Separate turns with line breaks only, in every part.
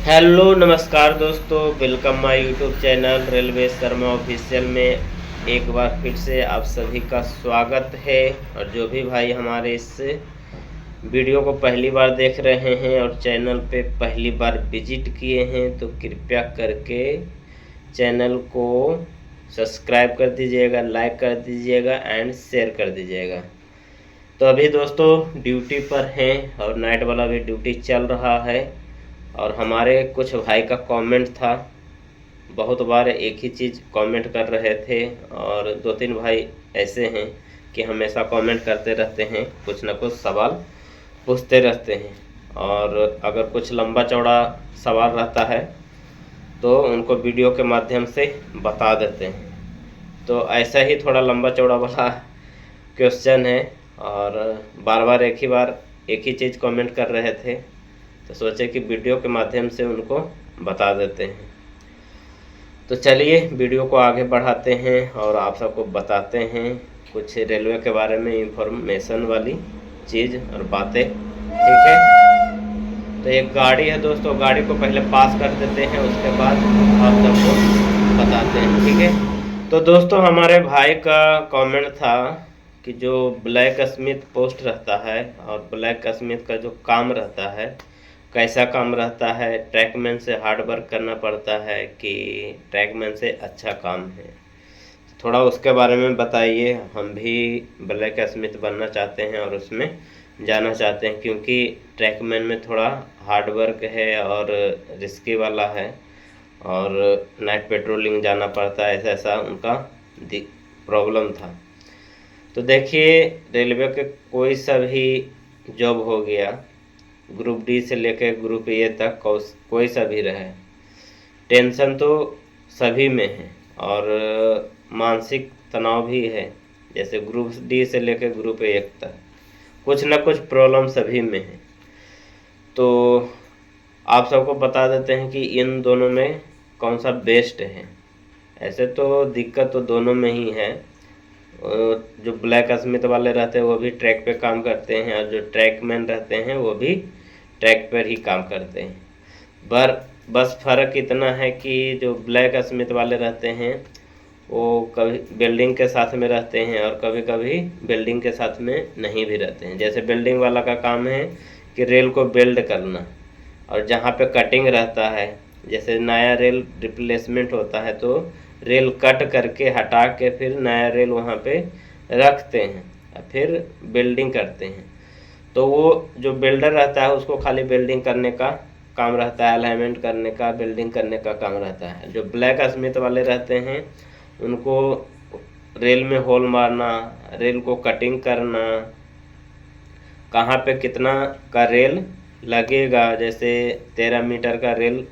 Hello नमस्कार दोस्तों, welcome my YouTube channel railway Sharma official में एक बार फिर से आप सभी का स्वागत है। और जो भी भाई हमारे इस वीडियो को पहली बार देख रहे हैं और चैनल पे पहली बार विजिट किए हैं तो कृपया करके चैनल को सब्सक्राइब कर दीजिएगा, लाइक कर दीजिएगा एंड शेयर कर दीजिएगा। तो अभी दोस्तों ड्यूटी पर हैं और नाइट वाला भी ड्यूटी चल रहा है। और हमारे कुछ भाई का कमेंट था, बहुत बार एक ही चीज़ कमेंट कर रहे थे और दो तीन भाई ऐसे हैं कि हमेशा कमेंट करते रहते हैं, कुछ ना कुछ सवाल पूछते रहते हैं। और अगर कुछ लंबा चौड़ा सवाल रहता है तो उनको वीडियो के माध्यम से बता देते हैं। तो ऐसा ही थोड़ा लंबा चौड़ा वाला क्वेश्चन है और बार बार एक ही चीज़ कमेंट कर रहे थे, तो सोचे कि वीडियो के माध्यम से उनको बता देते हैं। तो चलिए वीडियो को आगे बढ़ाते हैं और आप सबको बताते हैं कुछ रेलवे के बारे में इंफॉर्मेशन वाली चीज़ और बातें, ठीक है। तो एक गाड़ी है दोस्तों, गाड़ी को पहले पास कर देते हैं, उसके बाद आप सबको बताते हैं, ठीक है। तो दोस्तों हमारे भाई का कमेंट था कि जो ब्लैक स्मिथ पोस्ट रहता है और ब्लैक स्मिथ का जो काम रहता है, कैसा काम रहता है, ट्रैकमैन से हार्ड वर्क करना पड़ता है कि ट्रैकमैन से अच्छा काम है। थोड़ा उसके बारे में बताइए। हम भी ब्लैक स्मिथ बनना चाहते हैं और उसमें जाना चाहते हैं, क्योंकि ट्रैकमैन में थोड़ा हार्ड वर्क है और रिस्की वाला है और नाइट पेट्रोलिंग जाना पड़ता है, ऐसा ऐसा उनका प्रॉब्लम था। तो देखिए रेलवे के कोई सा भी जॉब हो गया, ग्रुप डी से लेकर ग्रुप ए तक कोई सा भी रहे, टेंशन तो सभी में है और मानसिक तनाव भी है। जैसे ग्रुप डी से लेकर ग्रुप ए तक कुछ ना कुछ प्रॉब्लम सभी में है। तो आप सबको बता देते हैं कि इन दोनों में कौन सा बेस्ट है। ऐसे तो दिक्कत तो दोनों में ही है। जो ब्लैक स्मिथ वाले रहते हैं वो भी ट्रैक पे काम करते हैं और जो ट्रैकमैन रहते हैं वो भी ट्रैक पर ही काम करते हैं। बस फ़र्क इतना है कि जो ब्लैक स्मिथ वाले रहते हैं वो कभी बिल्डिंग के साथ में रहते हैं और कभी कभी बिल्डिंग के साथ में नहीं भी रहते हैं। जैसे बिल्डिंग वाला का काम है कि रेल को बिल्ड करना, और जहाँ पे कटिंग रहता है, जैसे नया रेल रिप्लेसमेंट होता है तो रेल कट करके हटा के फिर नया रेल वहाँ पे रखते हैं और फिर बिल्डिंग करते हैं। तो वो जो बिल्डर रहता है उसको खाली बिल्डिंग करने का काम रहता है, अलाइनमेंट करने का, बिल्डिंग करने का काम रहता है। जो ब्लैक स्मिथ वाले रहते हैं उनको रेल में होल मारना, रेल को कटिंग करना, कहाँ पे कितना का रेल लगेगा, जैसे 13 मीटर का रेल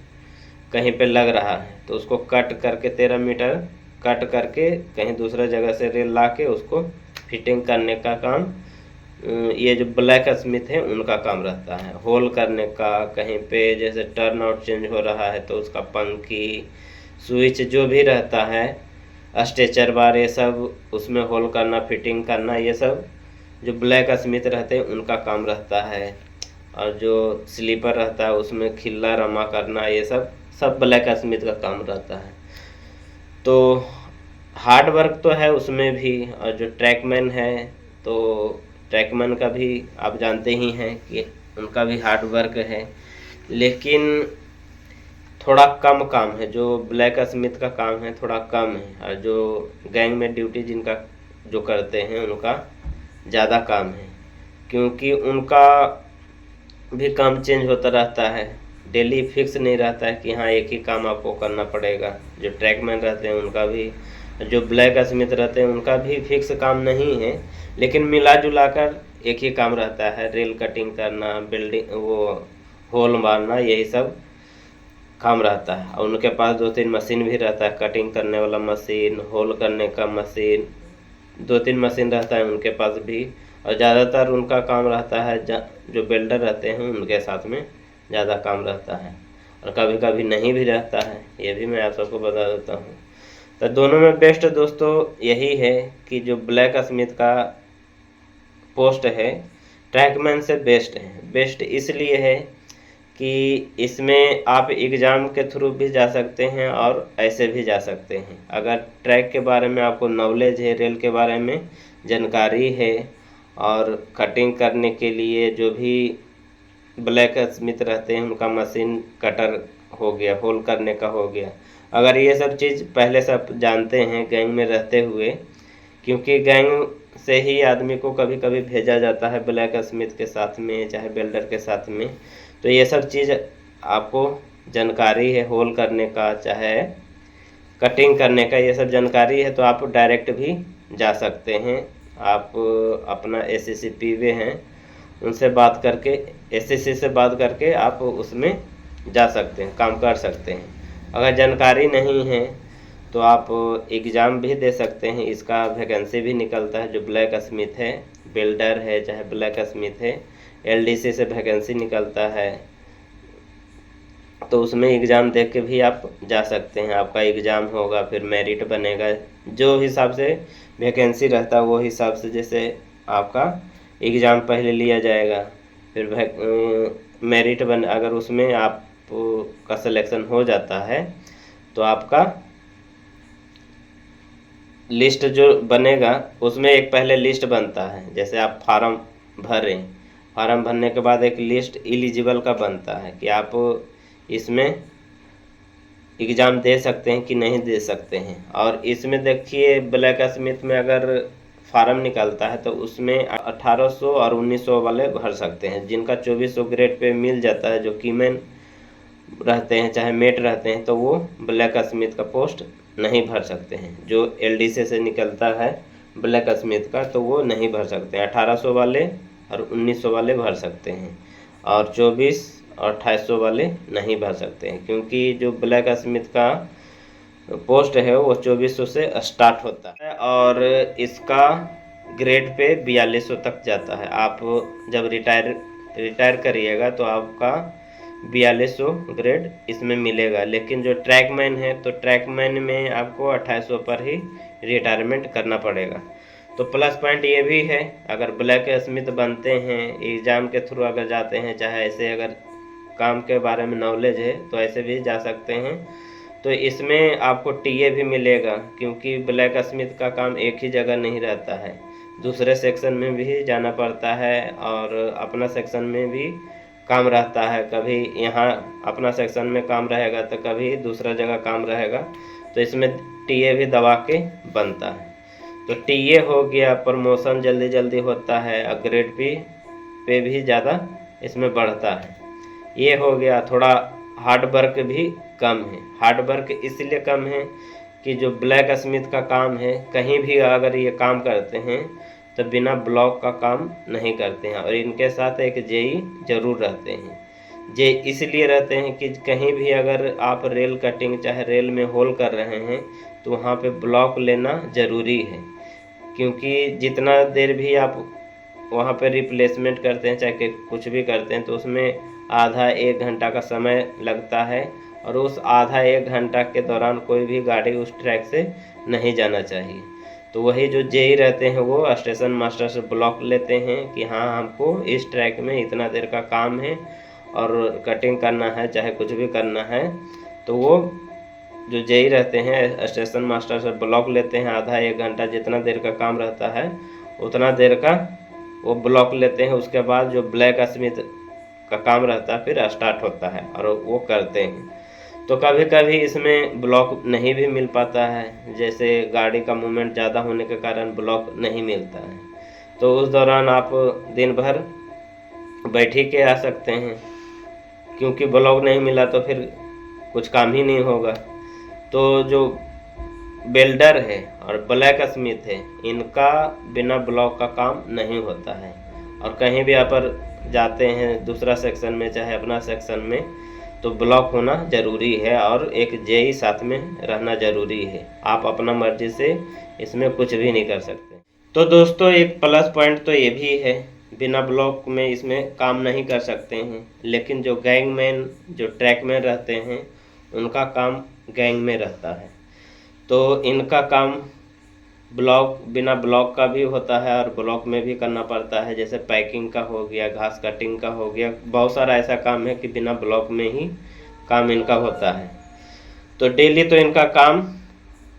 कहीं पे लग रहा है तो उसको कट करके 13 मीटर कट करके कहीं दूसरा जगह से रेल ला के उसको फिटिंग करने का काम ये जो ब्लैक स्मिथ है उनका काम रहता है। होल करने का, कहीं पे जैसे टर्न आउट चेंज हो रहा है तो उसका पंखी स्विच जो भी रहता है, स्ट्रेचर बार, ये सब उसमें होल करना, फिटिंग करना, ये सब जो ब्लैक स्मिथ रहते हैं उनका काम रहता है। और जो स्लीपर रहता है उसमें खिल्ला रमा करना, ये सब सब ब्लैक स्मिथ का काम रहता है। तो हार्ड वर्क तो है उसमें भी। और जो ट्रैकमैन है तो ट्रैकमैन का भी आप जानते ही हैं कि उनका भी हार्ड वर्क है, लेकिन थोड़ा कम काम है। जो ब्लैक स्मिथ का काम है थोड़ा कम है और जो गैंग में ड्यूटी जिनका जो करते हैं उनका ज़्यादा काम है, क्योंकि उनका भी काम चेंज होता रहता है, डेली फिक्स नहीं रहता है कि हाँ एक ही काम आपको करना पड़ेगा। जो ट्रैकमैन रहते हैं उनका भी, जो ब्लैक स्मिथ रहते हैं उनका भी फिक्स काम नहीं है, लेकिन मिला जुला कर एक ही काम रहता है, रेल कटिंग करना, बिल्डिंग वो होल मारना, यही सब काम रहता है। और उनके पास 2-3 मशीन भी रहता है, कटिंग करने वाला मशीन, होल करने का मशीन, 2-3 मशीन रहता है उनके पास भी। और ज़्यादातर उनका काम रहता है जो बिल्डर रहते हैं उनके साथ में ज़्यादा काम रहता है, और कभी कभी नहीं भी रहता है, ये भी मैं आप सबको बता देता हूँ। तो दोनों में बेस्ट दोस्तों यही है कि जो ब्लैक स्मिथ का पोस्ट है ट्रैकमैन से बेस्ट है। बेस्ट इसलिए है कि इसमें आप एग्ज़ाम के थ्रू भी जा सकते हैं और ऐसे भी जा सकते हैं। अगर ट्रैक के बारे में आपको नॉलेज है, रेल के बारे में जानकारी है और कटिंग करने के लिए जो भी ब्लैक स्मिथ रहते हैं उनका मशीन कटर हो गया, होल करने का हो गया, अगर ये सब चीज़ पहले से आप जानते हैं गैंग में रहते हुए, क्योंकि गैंग से ही आदमी को कभी कभी भेजा जाता है ब्लैक स्मिथ के साथ में चाहे वेल्डर के साथ में, तो ये सब चीज़ आपको जानकारी है, होल करने का चाहे कटिंग करने का ये सब जानकारी है, तो आप डायरेक्ट भी जा सकते हैं। आप अपना एससीसी पीवे हैं उनसे बात करके, एससीसी से बात करके आप उसमें जा सकते हैं, काम कर सकते हैं। अगर जानकारी नहीं है तो आप एग्ज़ाम भी दे सकते हैं, इसका वैकेंसी भी निकलता है। जो ब्लैक स्मिथ है, वेल्डर है चाहे ब्लैक स्मिथ है, एलडीसी से वैकेंसी निकलता है, तो उसमें एग्ज़ाम दे के भी आप जा सकते हैं। आपका एग्ज़ाम होगा, फिर मेरिट बनेगा, जो हिसाब से वैकेंसी रहता है वो हिसाब से जैसे आपका एग्ज़ाम पहले लिया जाएगा, फिर मेरिट बन, अगर उसमें आप का सिलेक्शन हो जाता है तो आपका लिस्ट जो बनेगा उसमें एक पहले लिस्ट बनता है। जैसे आप फार्म भरें, फार्म भरने के बाद एक लिस्ट एलिजिबल का बनता है कि आप इसमें एग्ज़ाम दे सकते हैं कि नहीं दे सकते हैं। और इसमें देखिए ब्लैक स्मिथ में अगर फार्म निकलता है तो उसमें 1800 और 1900 वाले भर सकते हैं। जिनका 2400 ग्रेड पे मिल जाता है, जो कीमैन रहते हैं चाहे मेट रहते हैं, तो वो ब्लैक स्मिथ का पोस्ट नहीं भर सकते हैं। जो एलडीसी से निकलता है ब्लैक स्मिथ का तो वो नहीं भर सकते हैं। 1800 वाले और 1900 वाले भर सकते हैं और 24 और 2800 वाले नहीं भर सकते हैं, क्योंकि जो ब्लैक स्मिथ का पोस्ट है वो 2400 से स्टार्ट होता है और इसका ग्रेड पे 4200 तक जाता है। आप जब रिटायर करिएगा तो आपका 4200 ग्रेड इसमें मिलेगा। लेकिन जो ट्रैकमैन है तो ट्रैकमैन में आपको 2800 पर ही रिटायरमेंट करना पड़ेगा। तो प्लस पॉइंट ये भी है, अगर ब्लैक स्मिथ बनते हैं एग्ज़ाम के थ्रू अगर जाते हैं, चाहे ऐसे अगर काम के बारे में नॉलेज है तो ऐसे भी जा सकते हैं। तो इसमें आपको टीए भी मिलेगा, क्योंकि ब्लैक स्मिथ का काम एक ही जगह नहीं रहता है, दूसरे सेक्शन में भी जाना पड़ता है और अपना सेक्शन में भी काम रहता है। कभी यहाँ अपना सेक्शन में काम रहेगा तो कभी दूसरा जगह काम रहेगा, तो इसमें टीए भी दबा के बनता है। तो टीए हो गया, प्रमोशन जल्दी जल्दी होता है और ग्रेड पे भी ज़्यादा इसमें बढ़ता है। ये हो गया। थोड़ा हार्ड वर्क भी कम है। हार्ड वर्क इसलिए कम है कि जो ब्लैक स्मिथ का काम है, कहीं भी अगर ये काम करते हैं तो बिना ब्लॉक का काम नहीं करते हैं और इनके साथ एक जेई जरूर रहते हैं। जे इसलिए रहते हैं कि कहीं भी अगर आप रेल कटिंग चाहे रेल में होल कर रहे हैं तो वहाँ पे ब्लॉक लेना ज़रूरी है, क्योंकि जितना देर भी आप वहाँ पे रिप्लेसमेंट करते हैं चाहे कुछ भी करते हैं तो उसमें आधा 1 घंटा का समय लगता है और उस आधा 1 घंटा के दौरान कोई भी गाड़ी उस ट्रैक से नहीं जाना चाहिए। तो वही जो जेई रहते हैं वो स्टेशन मास्टर से ब्लॉक लेते हैं कि हाँ हमको इस ट्रैक में इतना देर का काम है और कटिंग करना है चाहे कुछ भी करना है, तो वो जो जेई रहते हैं स्टेशन मास्टर से ब्लॉक लेते हैं। आधा 1 घंटा जितना देर का काम रहता है उतना देर का वो ब्लॉक लेते हैं। उसके बाद जो ब्लैक स्मिथ का काम रहता है फिर स्टार्ट होता है और वो करते हैं। तो कभी कभी इसमें ब्लॉक नहीं भी मिल पाता है, जैसे गाड़ी का मूवमेंट ज़्यादा होने के कारण ब्लॉक नहीं मिलता है, तो उस दौरान आप दिन भर बैठ ही के आ सकते हैं, क्योंकि ब्लॉक नहीं मिला तो फिर कुछ काम ही नहीं होगा। तो जो वेल्डर है और ब्लैक स्मिथ है इनका बिना ब्लॉक का काम नहीं होता है। और कहीं भी आप जाते हैं दूसरा सेक्शन में चाहे अपना सेक्शन में, तो ब्लॉक होना ज़रूरी है और एक जेई साथ में रहना ज़रूरी है। आप अपना मर्जी से इसमें कुछ भी नहीं कर सकते। तो दोस्तों एक प्लस पॉइंट तो ये भी है, बिना ब्लॉक में इसमें काम नहीं कर सकते हैं। लेकिन जो गैंगमैन जो ट्रैकमैन रहते हैं उनका काम गैंग में रहता है, तो इनका काम ब्लॉक बिना ब्लॉक का भी होता है और ब्लॉक में भी करना पड़ता है। जैसे पैकिंग का हो गया, घास कटिंग का हो गया, बहुत सारा ऐसा काम है कि बिना ब्लॉक में ही काम इनका होता है। तो डेली तो इनका काम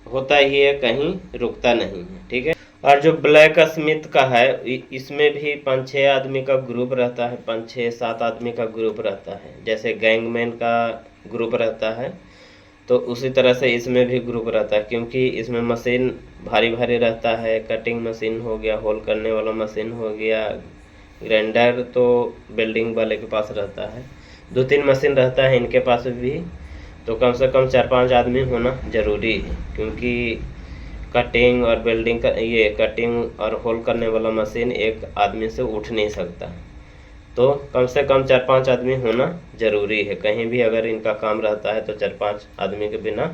होता ही है, कहीं रुकता नहीं है, ठीक है। और जो ब्लैक स्मिथ का है इसमें भी 5-6 आदमी का ग्रुप रहता है, 5-6-7 आदमी का ग्रुप रहता है। जैसे गैंगमैन का ग्रुप रहता है तो उसी तरह से इसमें भी ग्रुप रहता है, क्योंकि इसमें मशीन भारी भारी रहता है। कटिंग मशीन हो गया, होल करने वाला मशीन हो गया, ग्राइंडर तो बिल्डिंग वाले के पास रहता है, 2-3 मशीन रहता है इनके पास भी। तो कम से कम 4-5 आदमी होना ज़रूरी है, क्योंकि कटिंग और बिल्डिंग का ये कटिंग और होल करने वाला मशीन एक आदमी से उठ नहीं सकता। तो कम से कम 4-5 आदमी होना ज़रूरी है। कहीं भी अगर इनका काम रहता है तो 4-5 आदमी के बिना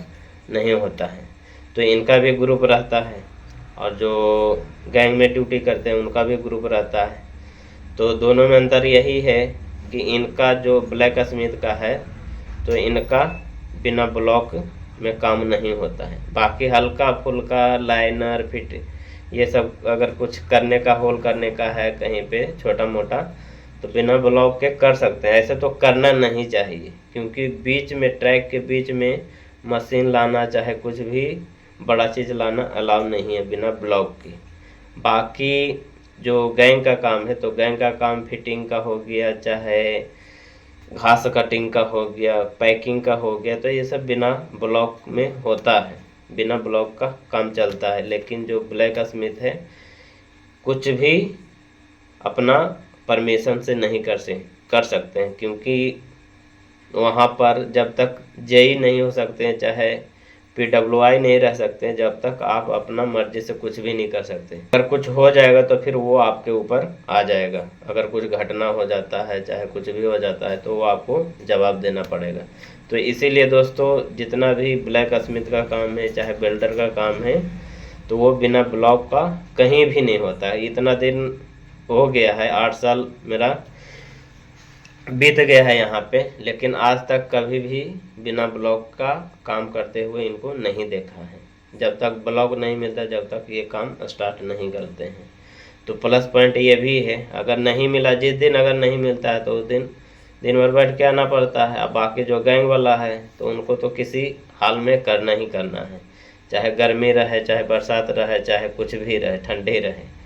नहीं होता है। तो इनका भी ग्रुप रहता है और जो गैंग में ड्यूटी करते हैं उनका भी ग्रुप रहता है। तो दोनों में अंतर यही है कि इनका जो ब्लैक स्मिथ का है तो इनका बिना ब्लॉक में काम नहीं होता है। बाकी हल्का फुल्का लाइनर फिट ये सब अगर कुछ करने का, होल करने का है कहीं पे छोटा मोटा, तो बिना ब्लॉक के कर सकते हैं। ऐसे तो करना नहीं चाहिए, क्योंकि बीच में ट्रैक के बीच में मशीन लाना चाहे कुछ भी बड़ा चीज़ लाना अलाउ नहीं है बिना ब्लॉक की। बाकी जो गैंग का काम है तो गैंग का काम फिटिंग का हो गया, चाहे घास कटिंग का हो गया, पैकिंग का हो गया, तो ये सब बिना ब्लॉक में होता है, बिना ब्लॉक का काम चलता है। लेकिन जो ब्लैक स्मिथ है कुछ भी अपना परमिशन से नहीं कर सकते हैं, क्योंकि वहाँ पर जब तक जेई नहीं हो सकते हैं, चाहे PWI नहीं रह सकते हैं, जब तक आप अपना मर्जी से कुछ भी नहीं कर सकते। अगर कुछ हो जाएगा तो फिर वो आपके ऊपर आ जाएगा। अगर कुछ घटना हो जाता है, चाहे कुछ भी हो जाता है, तो वो आपको जवाब देना पड़ेगा। तो इसीलिए दोस्तों जितना भी ब्लैक स्मिथ का काम है, चाहे वेल्डर का काम है, तो वो बिना ब्लॉक का कहीं भी नहीं होता है। इतना दिन हो गया है, 8 साल मेरा बीत गया है यहाँ पे, लेकिन आज तक कभी भी बिना ब्लॉक का काम करते हुए इनको नहीं देखा है। जब तक ब्लॉक नहीं मिलता जब तक ये काम स्टार्ट नहीं करते हैं। तो प्लस पॉइंट ये भी है, अगर नहीं मिला, जिस दिन अगर नहीं मिलता है तो उस दिन दिन भर बैठ के आना पड़ता है। अब बाकी जो गैंग वाला है तो उनको तो किसी हाल में करना ही करना है, चाहे गर्मी रहे, चाहे बरसात रहे, चाहे कुछ भी रहे, ठंडी रहे,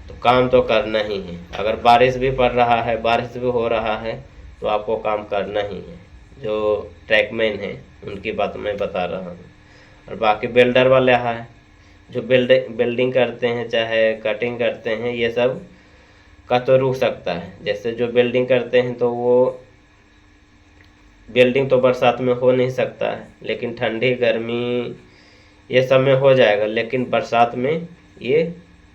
तो काम तो करना ही है। अगर बारिश भी पड़ रहा है, बारिश भी हो रहा है, तो आपको काम करना ही है। जो ट्रैकमैन है उनकी बात मैं बता रहा हूँ। और बाकी बिल्डर वाले हैं जो बिल्डिंग करते हैं, चाहे कटिंग करते हैं, ये सब का तो रुक सकता है। जैसे जो बिल्डिंग करते हैं तो वो बिल्डिंग तो बरसात में हो नहीं सकता है, लेकिन ठंडी गर्मी ये सब में हो जाएगा, लेकिन बरसात में ये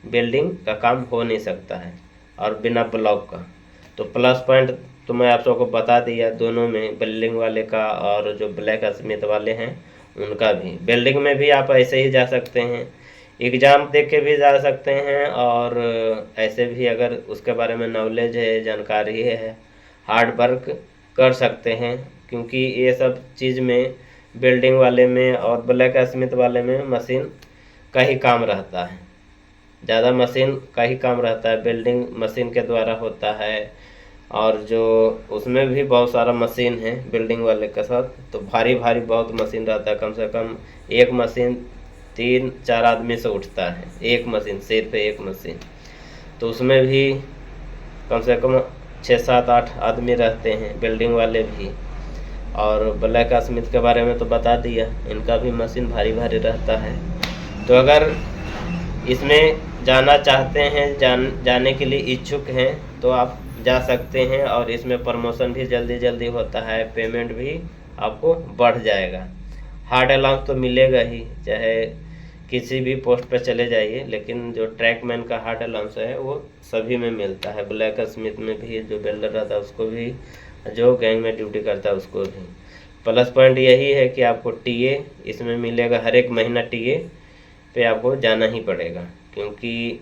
बिल्डिंग का काम हो नहीं सकता है और बिना ब्लॉक का। तो प्लस पॉइंट तो मैं आप सबको बता दिया दोनों में, बिल्डिंग वाले का और जो ब्लैक स्मिथ वाले हैं उनका भी। बिल्डिंग में भी आप ऐसे ही जा सकते हैं, एग्ज़ाम दे के भी जा सकते हैं, और ऐसे भी अगर उसके बारे में नॉलेज है, जानकारी है, हार्ड वर्क कर सकते हैं। क्योंकि ये सब चीज़ में बिल्डिंग वाले में और ब्लैक स्मिथ वाले में मशीन का ही काम रहता है, ज़्यादा मशीन का ही काम रहता है। बिल्डिंग मशीन के द्वारा होता है, और जो उसमें भी बहुत सारा मशीन है बिल्डिंग वाले के साथ, तो भारी भारी बहुत मशीन रहता है। कम से कम एक मशीन 3-4 आदमी से उठता है, एक मशीन, सिर्फ एक मशीन। तो उसमें भी कम से कम 6-7-8 आदमी रहते हैं बिल्डिंग वाले भी। और ब्लैक स्मिथ के बारे में तो बता दिया, इनका भी मशीन भारी भारी रहता है। तो अगर इसमें जाना चाहते हैं, जाने के लिए इच्छुक हैं, तो आप जा सकते हैं। और इसमें प्रमोशन भी जल्दी जल्दी होता है, पेमेंट भी आपको बढ़ जाएगा। हार्ड अलाउंस तो मिलेगा ही, चाहे किसी भी पोस्ट पर चले जाइए, लेकिन जो ट्रैकमैन का हार्ड अलाउंस है वो सभी में मिलता है। ब्लैक स्मिथ में भी, जो बिल्डर रहता है उसको भी, जो गैंग में ड्यूटी करता है उसको भी। प्लस पॉइंट यही है कि आपको टीए इसमें मिलेगा, हर एक महीना टीए पे आपको जाना ही पड़ेगा, क्योंकि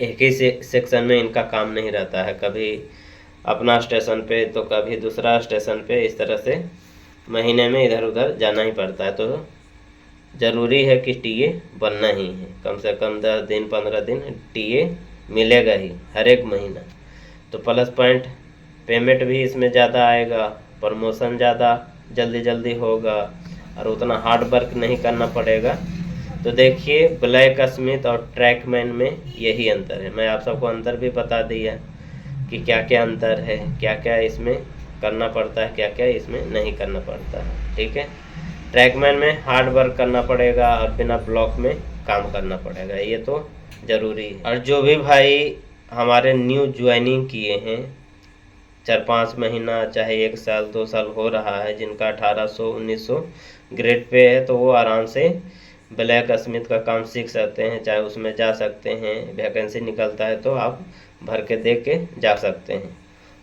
एक ही सेक्शन में इनका काम नहीं रहता है। कभी अपना स्टेशन पे तो कभी दूसरा स्टेशन पे, इस तरह से महीने में इधर उधर जाना ही पड़ता है। तो ज़रूरी है कि टीए बनना ही है, कम से कम 10 दिन 15 दिन टीए मिलेगा ही हर एक महीना। तो प्लस पॉइंट पेमेंट भी इसमें ज़्यादा आएगा, प्रमोशन ज़्यादा जल्दी जल्दी होगा और उतना हार्ड वर्क नहीं करना पड़ेगा। तो देखिए ब्लैक स्मिथ और ट्रैकमैन में यही अंतर है। मैं आप सबको अंतर भी बता दिया कि क्या क्या अंतर है, क्या क्या इसमें करना पड़ता है, क्या क्या इसमें नहीं करना पड़ता है। ठीक है, ट्रैकमैन में हार्ड वर्क करना पड़ेगा और बिना ब्लॉक में काम करना पड़ेगा, ये तो ज़रूरी है। और जो भी भाई हमारे न्यू ज्वाइनिंग किए हैं 4-5 महीना चाहे 1 साल 2 साल हो रहा है, जिनका 1800-1900 ग्रेड पे है, तो वो आराम से ब्लैक स्मिथ का काम सीख सकते हैं, चाहे उसमें जा सकते हैं। वैकेंसी निकलता है तो आप भर के दे के जा सकते हैं।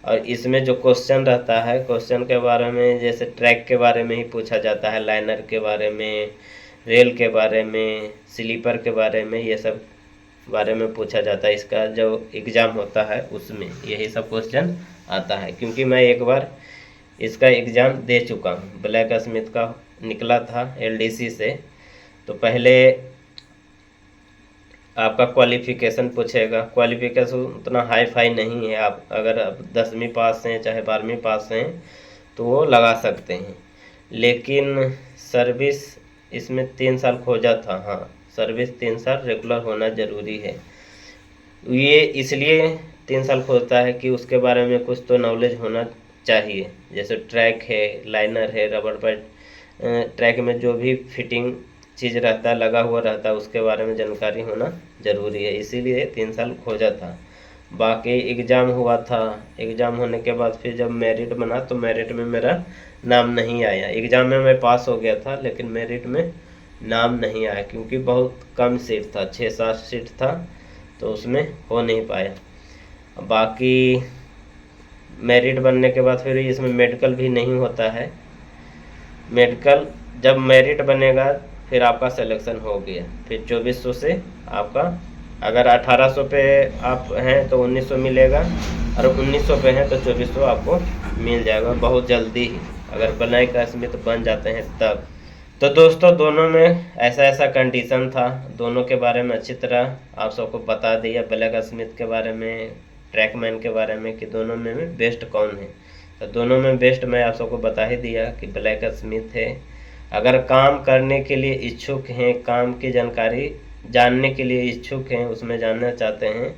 और इसमें जो क्वेश्चन रहता है, क्वेश्चन के बारे में जैसे ट्रैक के बारे में ही पूछा जाता है, लाइनर के बारे में, रेल के बारे में, स्लीपर के बारे में, ये सब बारे में पूछा जाता है। इसका जो एग्ज़ाम होता है उसमें यही सब क्वेश्चन आता है, क्योंकि मैं एक बार इसका एग्ज़ाम दे चुका हूँ। ब्लैक स्मिथ का निकला था एलडीसी से। तो पहले आपका क्वालिफ़िकेशन पूछेगा, क्वालिफ़िकेशन उतना हाई फाई नहीं है। आप अगर 10वीं पास हैं चाहे 12वीं पास हैं तो वो लगा सकते हैं, लेकिन सर्विस इसमें 3 साल खोजा था। हाँ, सर्विस 3 साल रेगुलर होना ज़रूरी है। ये इसलिए 3 साल खोजता है कि उसके बारे में कुछ तो नॉलेज होना चाहिए। जैसे ट्रैक है, लाइनर है, रबर बैंड, ट्रैक में जो भी फिटिंग चीज़ रहता है, लगा हुआ रहता है, उसके बारे में जानकारी होना ज़रूरी है। इसीलिए 3 साल खोजा था। बाकी एग्ज़ाम हुआ था, एग्ज़ाम होने के बाद फिर जब मेरिट बना तो मेरिट में मेरा नाम नहीं आया। एग्ज़ाम में मैं पास हो गया था, लेकिन मेरिट में नाम नहीं आया, क्योंकि बहुत कम सीट था, 6-7 सीट था, तो उसमें हो नहीं पाया। बाकी मेरिट बनने के बाद फिर इसमें मेडिकल भी नहीं होता है। मेडिकल जब मेरिट बनेगा फिर आपका सिलेक्शन हो गया, फिर 2400 से आपका, अगर 1800 पे आप हैं तो 1900 मिलेगा, और 1900 पे हैं तो 2400 आपको मिल जाएगा बहुत जल्दी ही, अगर ब्लैक स्मिथ बन जाते हैं तब। तो दोस्तों दोनों में ऐसा ऐसा कंडीशन था, दोनों के बारे में अच्छी तरह आप सबको बता दिया, ब्लैक स्मिथ के बारे में, ट्रैकमैन के बारे में, कि दोनों में बेस्ट कौन है। तो दोनों में बेस्ट मैं आप सबको बता ही दिया कि ब्लैक स्मिथ है। अगर काम करने के लिए इच्छुक हैं, काम की जानकारी जानने के लिए इच्छुक हैं, उसमें जानना चाहते हैं,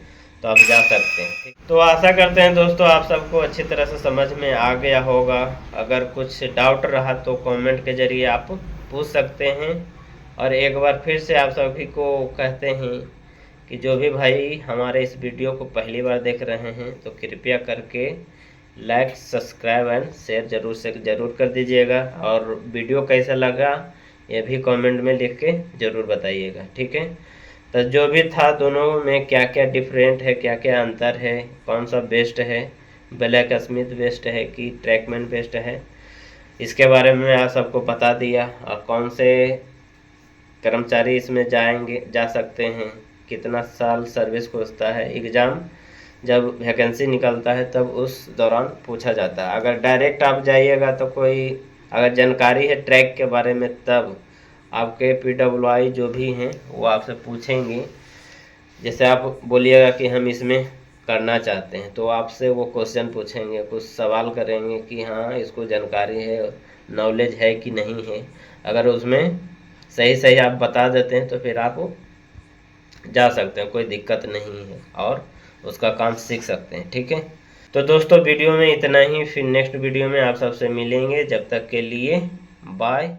तो आप जा सकते हैं। तो आशा करते हैं दोस्तों आप सबको अच्छी तरह से समझ में आ गया होगा। अगर कुछ डाउट रहा तो कमेंट के ज़रिए आप पूछ सकते हैं। और एक बार फिर से आप सभी को कहते हैं कि जो भी भाई हमारे इस वीडियो को पहली बार देख रहे हैं तो कृपया करके लाइक, सब्सक्राइब एंड शेयर ज़रूर कर दीजिएगा। और वीडियो कैसा लगा ये भी कमेंट में लिख के ज़रूर बताइएगा। ठीक है, तो जो भी था दोनों में क्या क्या डिफरेंट है, क्या क्या अंतर है, कौन सा बेस्ट है, ब्लैक स्मिथ बेस्ट है कि ट्रैकमैन बेस्ट है, इसके बारे में आप सबको बता दिया। और कौन से कर्मचारी इसमें जा सकते हैं, कितना साल सर्विस खोजता है, एग्ज़ाम जब वैकेंसी निकलता है तब उस दौरान पूछा जाता है। अगर डायरेक्ट आप जाइएगा तो कोई अगर जानकारी है ट्रैक के बारे में तब आपके PWI जो भी हैं वो आपसे पूछेंगे। जैसे आप बोलिएगा कि हम इसमें करना चाहते हैं तो आपसे वो क्वेश्चन पूछेंगे, कुछ सवाल करेंगे कि हाँ इसको जानकारी है, नॉलेज है कि नहीं है। अगर उसमें सही सही आप बता देते हैं तो फिर आप जा सकते हैं, कोई दिक्कत नहीं है, और उसका काम सीख सकते हैं। ठीक है, तो दोस्तों वीडियो में इतना ही, फिर नेक्स्ट वीडियो में आप सबसे मिलेंगे। जब तक के लिए बाय।